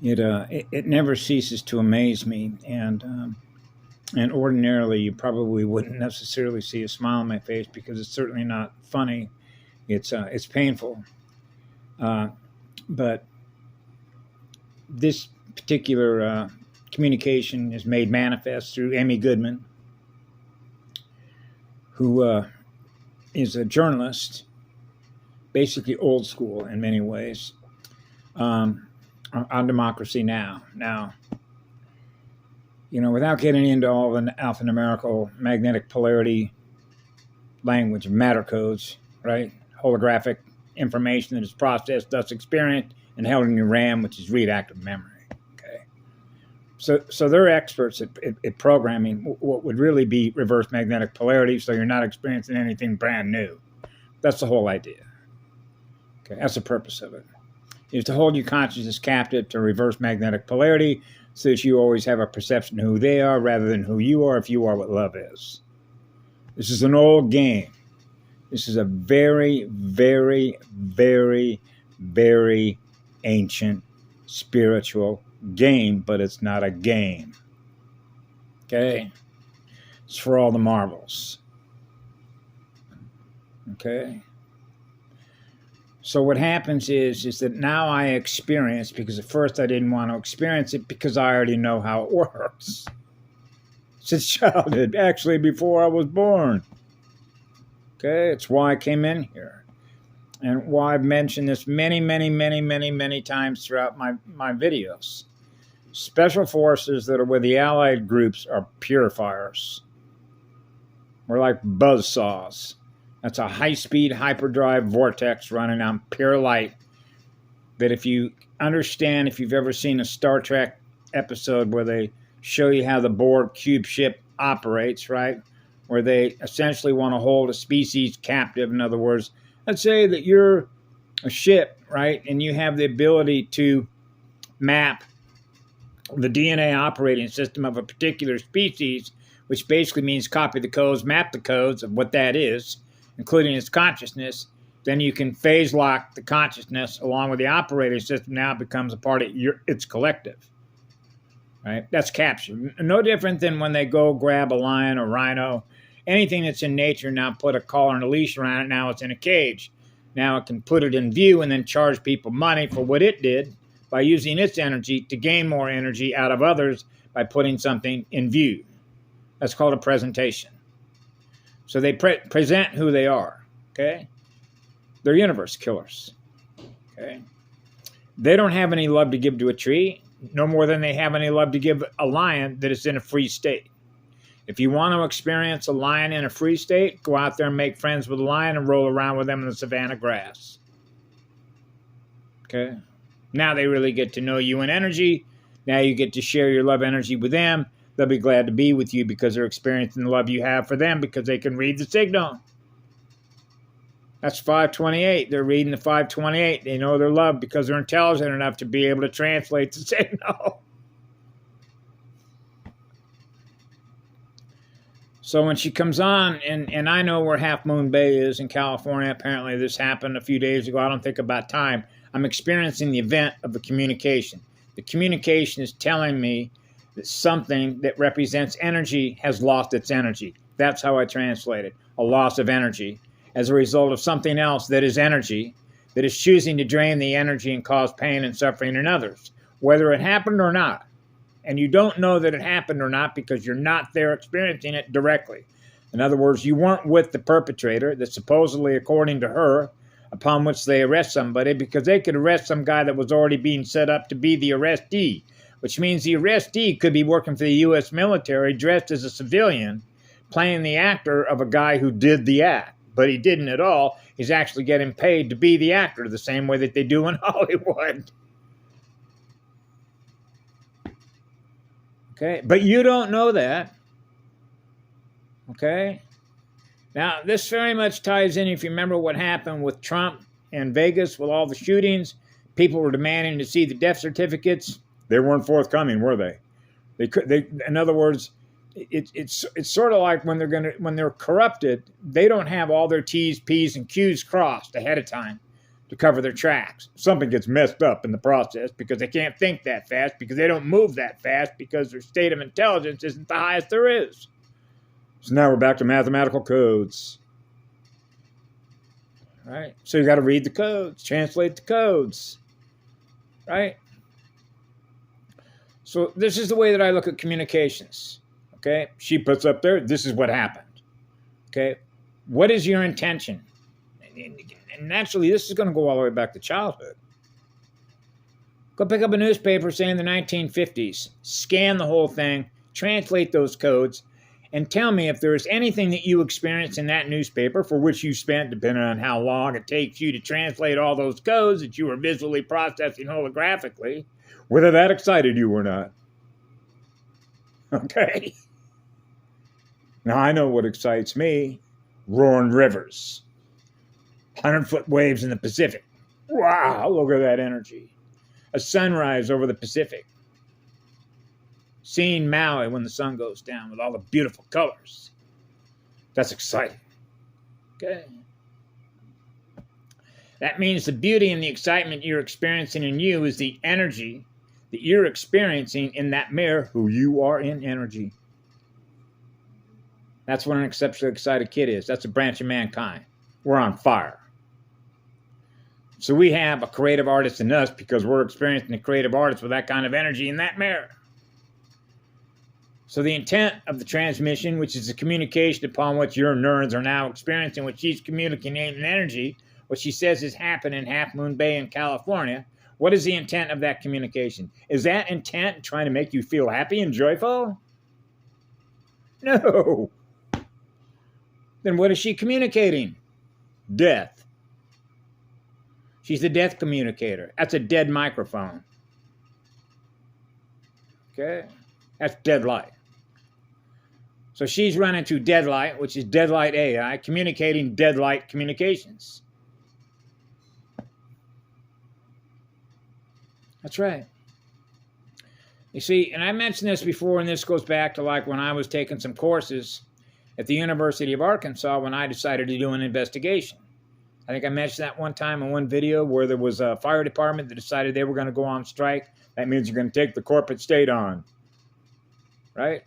it never ceases to amaze me, and ordinarily you probably wouldn't necessarily see a smile on my face because it's certainly not funny. It's painful, but this particular communication is made manifest through Amy Goodman, who is a journalist, basically old school in many ways, on Democracy Now. Now, without getting into all the alphanumerical magnetic polarity language, matter codes, right? Holographic information that is processed, thus experienced, and held in your RAM, which is read active memory. Okay, so they're experts at programming what would really be reverse magnetic polarity, so you're not experiencing anything brand new. That's the whole idea. Okay, that's the purpose of it. Is to hold your consciousness captive to reverse magnetic polarity, so that you always have a perception of who they are rather than who you are, if you are what love is. This is an old game. This is a very, very, very, very ancient spiritual game, but it's not a game. Okay? It's for all the marbles. Okay? So what happens is that now I experience, because at first I didn't want to experience it because I already know how it works. Since childhood, actually before I was born. Okay, it's why I came in here. And why I've mentioned this many, many, many, many, many times throughout my videos. Special forces that are with the allied groups are purifiers. We're like buzzsaws. That's a high-speed hyperdrive vortex running on pure light that if you understand, if you've ever seen a Star Trek episode where they show you how the Borg cube ship operates, right? Where they essentially want to hold a species captive. In other words, let's say that you're a ship, right? And you have the ability to map the DNA operating system of a particular species, which basically means copy the codes, map the codes of what that is, including its consciousness. Then you can phase lock the consciousness along with the operating system. Now it becomes a part of its collective. Right? That's capture. No different than when they go grab a lion or rhino. Anything that's in nature now, put a collar and a leash around it. Now it's in a cage. Now it can put it in view and then charge people money for what it did by using its energy to gain more energy out of others by putting something in view. That's called a presentation. So they present who they are. Okay? They're universe killers. Okay? They don't have any love to give to a tree, no more than they have any love to give a lion that is in a free state. If you want to experience a lion in a free state, go out there and make friends with a lion and roll around with them in the savanna grass. Okay? Now they really get to know you in energy. Now you get to share your love energy with them. They'll be glad to be with you because they're experiencing the love you have for them because they can read the signal. That's 528. They're reading the 528. They know they're loved because they're intelligent enough to be able to translate the signal. So when she comes on, and I know where Half Moon Bay is in California. Apparently this happened a few days ago. I don't think about time. I'm experiencing the event of the communication. The communication is telling me that something that represents energy has lost its energy. That's how I translate it. A loss of energy as a result of something else that is energy, that is choosing to drain the energy and cause pain and suffering in others, whether it happened or not. And you don't know that it happened or not because you're not there experiencing it directly. In other words, you weren't with the perpetrator that supposedly, according to her, upon which they arrest somebody, because they could arrest some guy that was already being set up to be the arrestee, which means the arrestee could be working for the U.S. military dressed as a civilian, playing the actor of a guy who did the act. But he didn't at all. He's actually getting paid to be the actor the same way that they do in Hollywood. Okay, but you don't know that. Okay? Now, this very much ties in, if you remember what happened with Trump and Vegas with all the shootings. People were demanding to see the death certificates. They weren't forthcoming, were they? In other words, it's sort of like when they're corrupted, they don't have all their T's, P's, and Q's crossed ahead of time to cover their tracks. Something gets messed up in the process because they can't think that fast, because they don't move that fast, because their state of intelligence isn't the highest there is. So now we're back to mathematical codes. Right? So you got to read the codes, translate the codes. Right? So this is the way that I look at communications. Okay? She puts up there, this is what happened. Okay? What is your intention? And naturally, this is going to go all the way back to childhood. Go pick up a newspaper, say in the 1950s, scan the whole thing, translate those codes, and tell me if there is anything that you experienced in that newspaper for which you spent, depending on how long it takes you to translate all those codes that you were visually processing holographically, whether that excited you or not. Okay? Now, I know what excites me. Roaring rivers. 100-foot waves in the Pacific. Wow, look at that energy. A sunrise over the Pacific. Seeing Maui when the sun goes down with all the beautiful colors. That's exciting. Okay. That means the beauty and the excitement you're experiencing in you is the energy that you're experiencing in that mirror, who you are in energy. That's what an exceptionally excited kid is. That's a branch of mankind. We're on fire. So we have a creative artist in us because we're experiencing a creative artist with that kind of energy in that mirror. So the intent of the transmission, which is the communication upon what your neurons are now experiencing, what she's communicating in energy, what she says is happening in Half Moon Bay in California, what is the intent of that communication? Is that intent trying to make you feel happy and joyful? No. Then what is she communicating? Death. She's the death communicator. That's a dead microphone. Okay? That's dead light. So she's running to dead light, which is dead light AI, communicating dead light communications. That's right. You see, and I mentioned this before, and this goes back to like when I was taking some courses at the University of Arkansas when I decided to do an investigation. I think I mentioned that one time in one video where there was a fire department that decided they were going to go on strike. That means you're going to take the corporate state on. Right?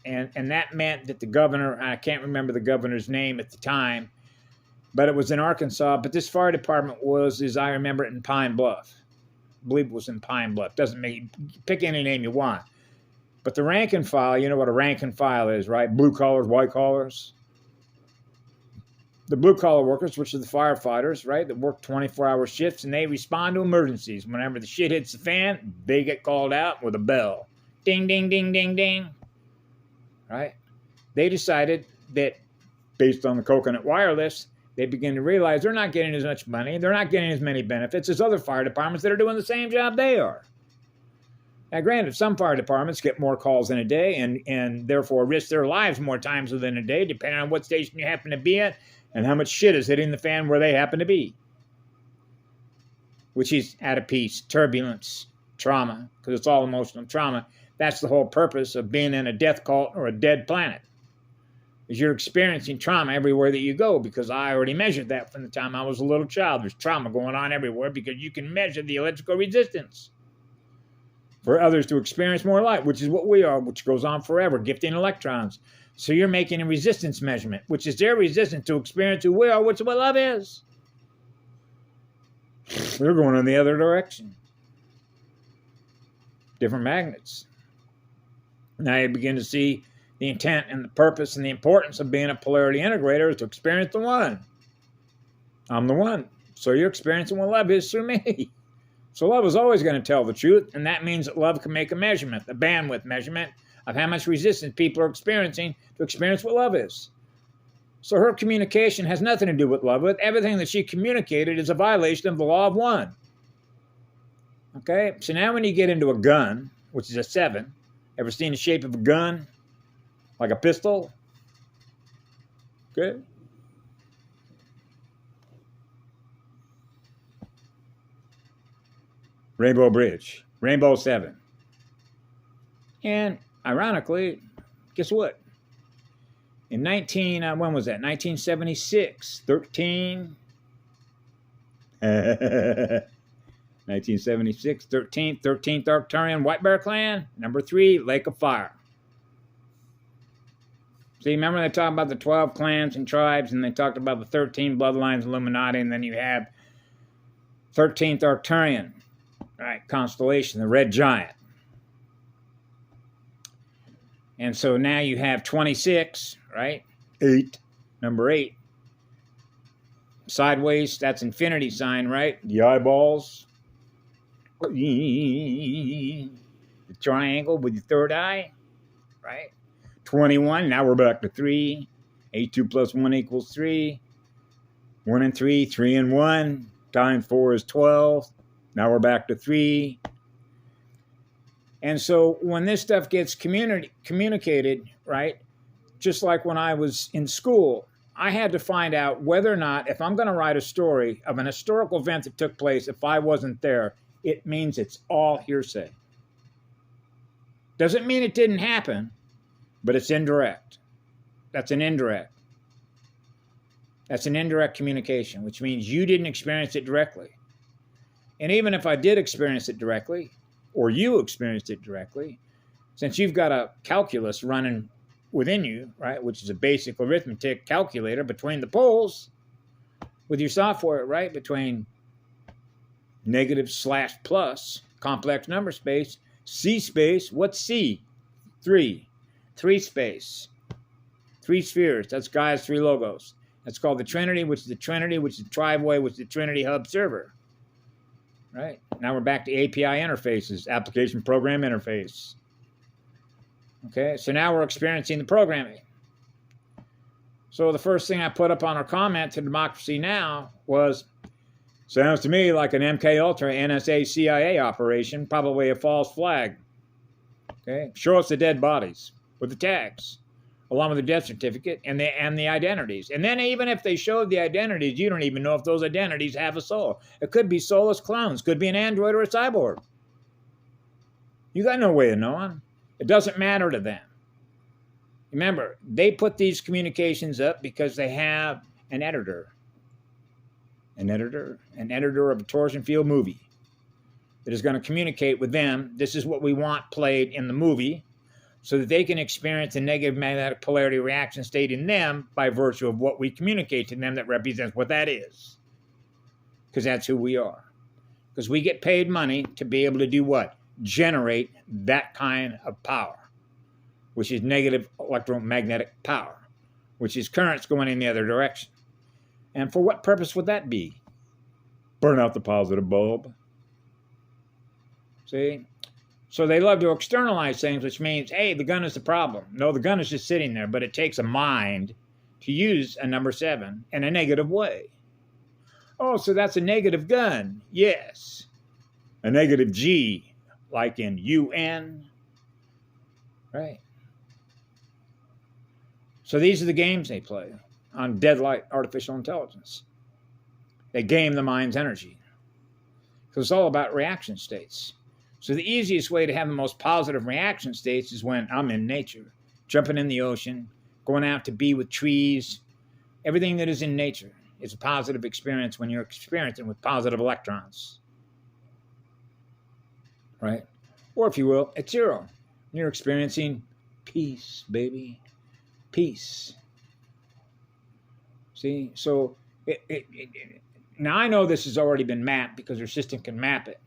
And that meant that the governor, I can't remember the governor's name at the time, but it was in Arkansas. But this fire department was, as I remember it, in Pine Bluff. I believe it was in Pine Bluff. Doesn't make, pick any name you want. But the rank and file, you know what a rank and file is, right? Blue collars, white collars. The blue collar workers, which are the firefighters, right, that work 24-hour shifts, and they respond to emergencies. Whenever the shit hits the fan, they get called out with a bell. Ding, ding, ding, ding, ding. Right? They decided that, based on the coconut wireless, they begin to realize they're not getting as much money, they're not getting as many benefits as other fire departments that are doing the same job they are. Now, granted, some fire departments get more calls in a day and therefore risk their lives more times within a day, depending on what station you happen to be at and how much shit is hitting the fan where they happen to be. Which is out of peace, turbulence, trauma, because it's all emotional trauma. That's the whole purpose of being in a death cult or a dead planet. Is you're experiencing trauma everywhere that you go, because I already measured that from the time I was a little child. There's trauma going on everywhere because you can measure the electrical resistance for others to experience more light, which is what we are, which goes on forever, gifting electrons. So you're making a resistance measurement, which is their resistance to experience who we are, which is what love is. They're going in the other direction. Different magnets. Now you begin to see the intent and the purpose and the importance of being a polarity integrator is to experience the one. I'm the one. So you're experiencing what love is through me. So love is always going to tell the truth, and that means that love can make a measurement, a bandwidth measurement of how much resistance people are experiencing to experience what love is. So her communication has nothing to do with love. Everything that she communicated is a violation of the law of one. Okay? So now when you get into a gun, which is a 7, ever seen the shape of a gun? Like a pistol? Okay? Rainbow Bridge. Rainbow 7. And ironically, guess what? In when was that? 1976, 13 1976, 13th Arcturian White Bear Clan. Number 3, Lake of Fire. See, remember they talked about the 12 clans and tribes, and they talked about the 13 bloodlines, Illuminati, and then you have 13th Arcturian, right, constellation, the Red Giant. And so now you have 26, right? 8, number 8. Sideways, that's infinity sign, right? The eyeballs. The triangle with the third eye, right? 21, now we're back to 3. 8, 2 plus 1 equals 3. 1 and 3, 3 and 1. Times 4 is 12. Now we're back to 3. And so when this stuff gets communicated, right, just like when I was in school, I had to find out whether or not, if I'm going to write a story of an historical event that took place, if I wasn't there, it means it's all hearsay. Doesn't mean it didn't happen, but it's indirect. That's an indirect. That's an indirect communication, which means you didn't experience it directly. And even if I did experience it directly, or you experienced it directly, since you've got a calculus running within you, right, which is a basic arithmetic calculator between the poles with your software, right, between negative / plus, complex number space, C space, what's C? 3. 3 space. 3 spheres. That's Gaia's 3 logos. That's called the Trinity, which is the Trinity, which is the Triveway, which is the Trinity Hub server. Right? Now we're back to API interfaces, application program interface. Okay, so now we're experiencing the programming. So the first thing I put up on our comment to Democracy Now! Was, sounds to me like an MK Ultra NSA CIA operation, probably a false flag. Okay, show us the dead bodies with the tags, along with the death certificate and the identities. And then even if they showed the identities, you don't even know if those identities have a soul. It could be soulless clones, could be an android or a cyborg. You got no way of knowing. It doesn't matter to them. Remember, they put these communications up because they have an editor. An editor of a torsion field movie that is going to communicate with them. This is what we want played in the movie, so that they can experience a negative magnetic polarity reaction state in them by virtue of what we communicate to them that represents what that is. Because that's who we are. Because we get paid money to be able to do what? Generate that kind of power, which is negative electromagnetic power, which is currents going in the other direction. And for what purpose would that be? Burn out the positive bulb. See? So they love to externalize things, which means, hey, the gun is the problem. No, the gun is just sitting there, but it takes a mind to use a number 7 in a negative way. Oh, so that's a negative gun. Yes. A negative G, like in UN. Right. So these are the games they play on deadlight artificial intelligence. They game the mind's energy. Because it's all about reaction states. So the easiest way to have the most positive reaction states is when I'm in nature, jumping in the ocean, going out to be with trees. Everything that is in nature is a positive experience when you're experiencing with positive electrons. Right? Or if you will, at 0. You're experiencing peace, baby. Peace. See? So now I know this has already been mapped because your system can map it.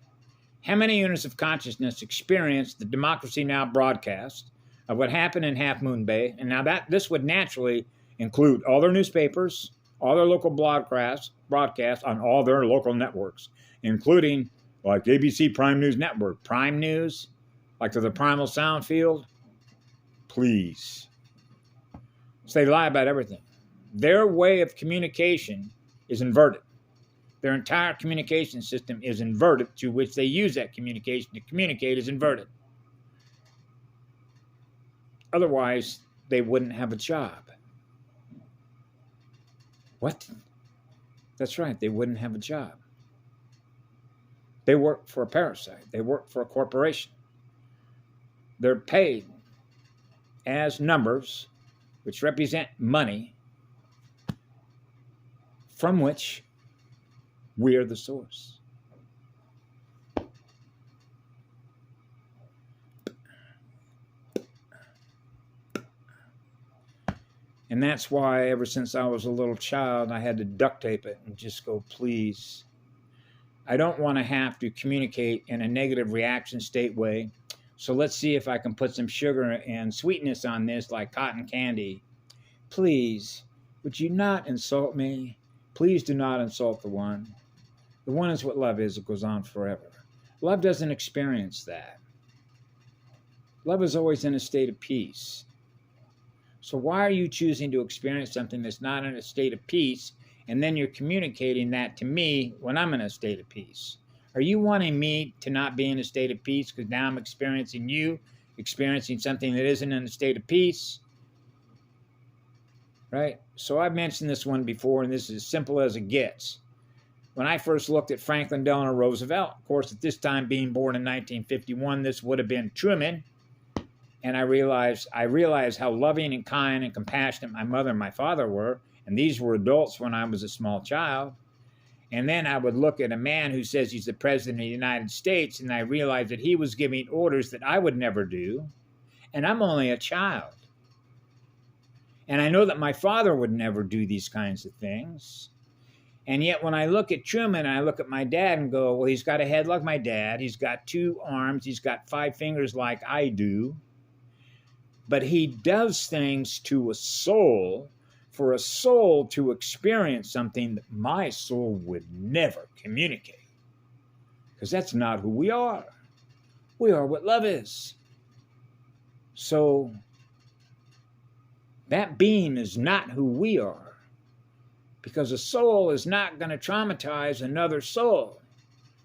How many units of consciousness experienced the Democracy Now! Broadcast of what happened in Half Moon Bay? And now this would naturally include all their newspapers, all their local broadcasts on all their local networks, including like ABC Prime News Network, Prime News, like to the Primal Sound Field. Please. So they lie about everything. Their way of communication is inverted. Their entire communication system is inverted, to which they use that communication to communicate is inverted. Otherwise, they wouldn't have a job. What? That's right, they wouldn't have a job. They work for a parasite. They work for a corporation. They're paid as numbers, which represent money, from which We are the source. And that's why ever since I was a little child, I had to duct tape it and just go, please. I don't want to have to communicate in a negative reaction state way. So let's see if I can put some sugar and sweetness on this like cotton candy. Please, would you not insult me? Please do not insult the one. The one is what love is. It goes on forever. Love doesn't experience that. Love is always in a state of peace. So why are you choosing to experience something that's not in a state of peace, and then you're communicating that to me when I'm in a state of peace? Are you wanting me to not be in a state of peace because now I'm experiencing you, experiencing something that isn't in a state of peace? Right? So I've mentioned this one before, and this is as simple as it gets. When I first looked at Franklin Delano Roosevelt, of course, at this time being born in 1951, this would have been Truman. And I realized how loving and kind and compassionate my mother and my father were. And these were adults when I was a small child. And then I would look at a man who says he's the president of the United States, and I realized that he was giving orders that I would never do. And I'm only a child. And I know that my father would never do these kinds of things. And yet when I look at Truman, I look at my dad and go, well, he's got a head like my dad. He's got 2 arms. He's got 5 fingers like I do. But he does things to a soul, for a soul to experience something that my soul would never communicate. Because that's not who we are. We are what love is. So that being is not who we are. Because a soul is not going to traumatize another soul.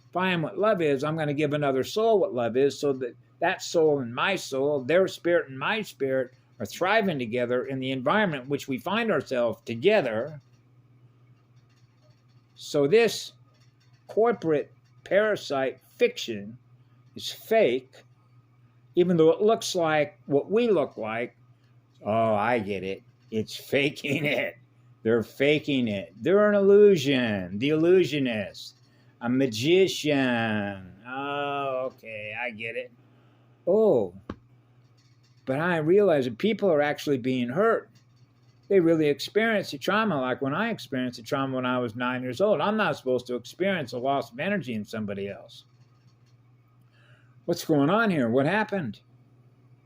If I am what love is, I'm going to give another soul what love is, so that that soul and my soul, their spirit and my spirit, are thriving together in the environment in which we find ourselves together. So this corporate parasite fiction is fake, even though it looks like what we look like. Oh, I get it. It's faking it. They're faking it. They're an illusion. The illusionist. A magician. Oh, okay. I get it. Oh, but I realize that people are actually being hurt. They really experience a trauma like when I experienced a trauma when I was 9 years old. I'm not supposed to experience a loss of energy in somebody else. What's going on here? What happened?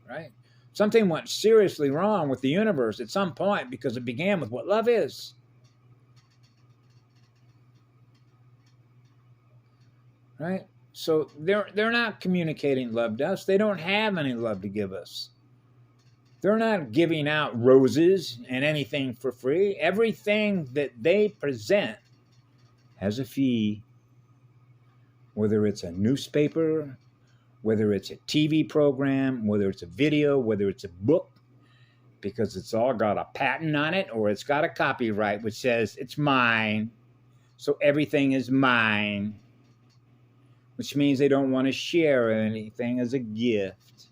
Right? Something went seriously wrong with the universe at some point because it began with what love is. Right? So they're not communicating love to us. They don't have any love to give us. They're not giving out roses and anything for free. Everything that they present has a fee. Whether it's a newspaper, whether it's a TV program, whether it's a video, whether it's a book, because it's all got a patent on it, or it's got a copyright which says it's mine. So everything is mine. Which means they don't want to share anything as a gift.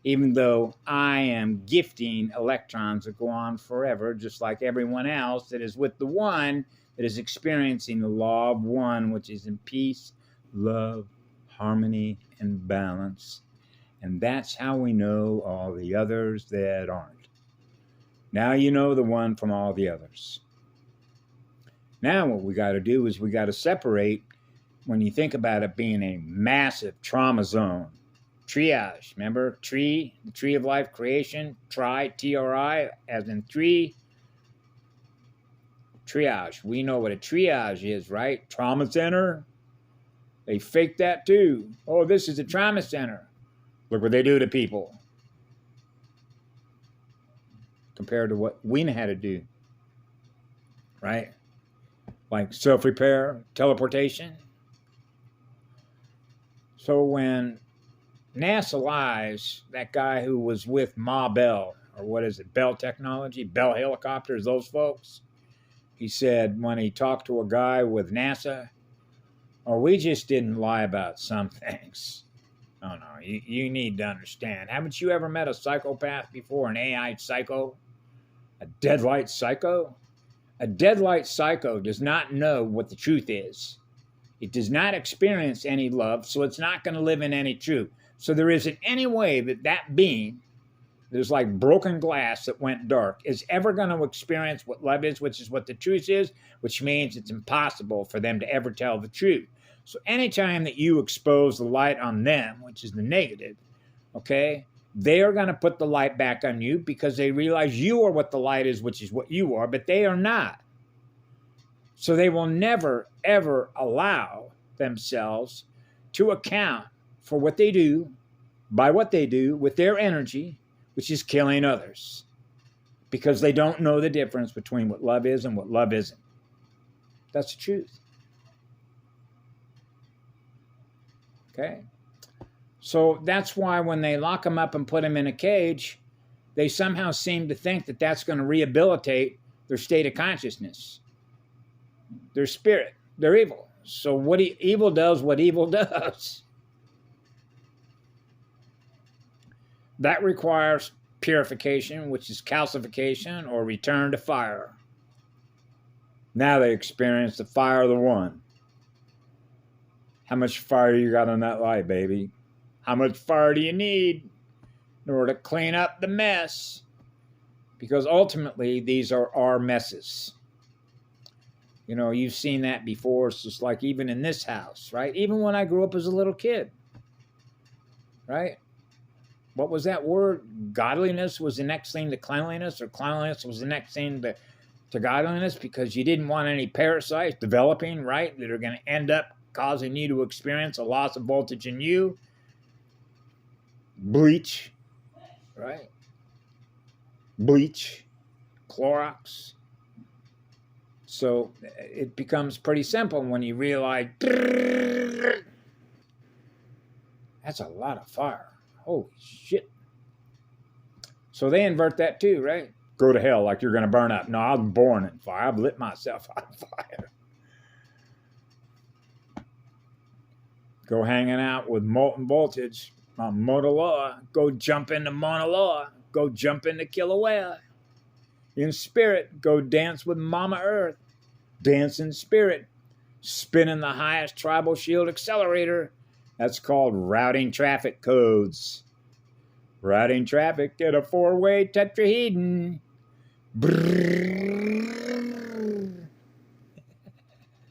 Even though I am gifting electrons that go on forever, just like everyone else that is with the one that is experiencing the law of one, which is in peace, love, harmony, and balance. And that's how we know all the others that aren't. Now you know the one from all the others. Now what we got to do is we got to separate. When you think about it being a massive trauma zone, triage, remember? Tree, the tree of life creation, T-R-I, as in 3. Triage. We know what a triage is, right? Trauma center. They fake that too. Oh, this is a trauma center. Look what they do to people. Compared to what we know how to do. Right? Like self-repair, teleportation. So when NASA lies, that guy who was with Ma Bell, or what is it, Bell Technology, Bell Helicopters, those folks, he said when he talked to a guy with NASA, oh, we just didn't lie about some things. Oh, no, you need to understand. Haven't you ever met a psychopath before, an AI psycho? A deadlight psycho? A dead light psycho does not know what the truth is. It does not experience any love, so it's not going to live in any truth. So there isn't any way that that being, there's like broken glass that went dark, is ever going to experience what love is, which is what the truth is, which means it's impossible for them to ever tell the truth. So anytime that you expose the light on them, which is the negative, okay, they are going to put the light back on you because they realize you are what the light is, which is what you are, but they are not. So they will never, ever allow themselves to account for what they do by what they do with their energy, which is killing others, because they don't know the difference between what love is and what love isn't. That's the truth. Okay? So that's why when they lock them up and put them in a cage, they somehow seem to think that that's going to rehabilitate their state of consciousness, their spirit. They're evil. So what evil does what evil does. That requires purification, which is calcification or return to fire. Now they experience the fire of the one. How much fire you got on that light, baby? How much fire do you need in order to clean up the mess? Because ultimately, these are our messes. You know, you've seen that before. It's just like even in this house, right? Even when I grew up as a little kid, right? What was that word? Godliness was the next thing to cleanliness, or cleanliness was the next thing to godliness, because you didn't want any parasites developing, right, that are going to end up causing you to experience a loss of voltage in you. Bleach, right? Bleach, Clorox. So it becomes pretty simple when you realize that's a lot of fire. Holy shit. So they invert that too, right? Go to hell like you're going to burn up. No, I was born in fire. I've lit myself on fire. Go hanging out with molten voltage on Mauna Loa. Go jump into Mauna Loa. Go jump into Kilauea. In spirit, go dance with Mama Earth. Dance in spirit. Spin in the highest tribal shield accelerator. That's called routing traffic codes. Routing traffic at a 4-way tetrahedron. Brrr.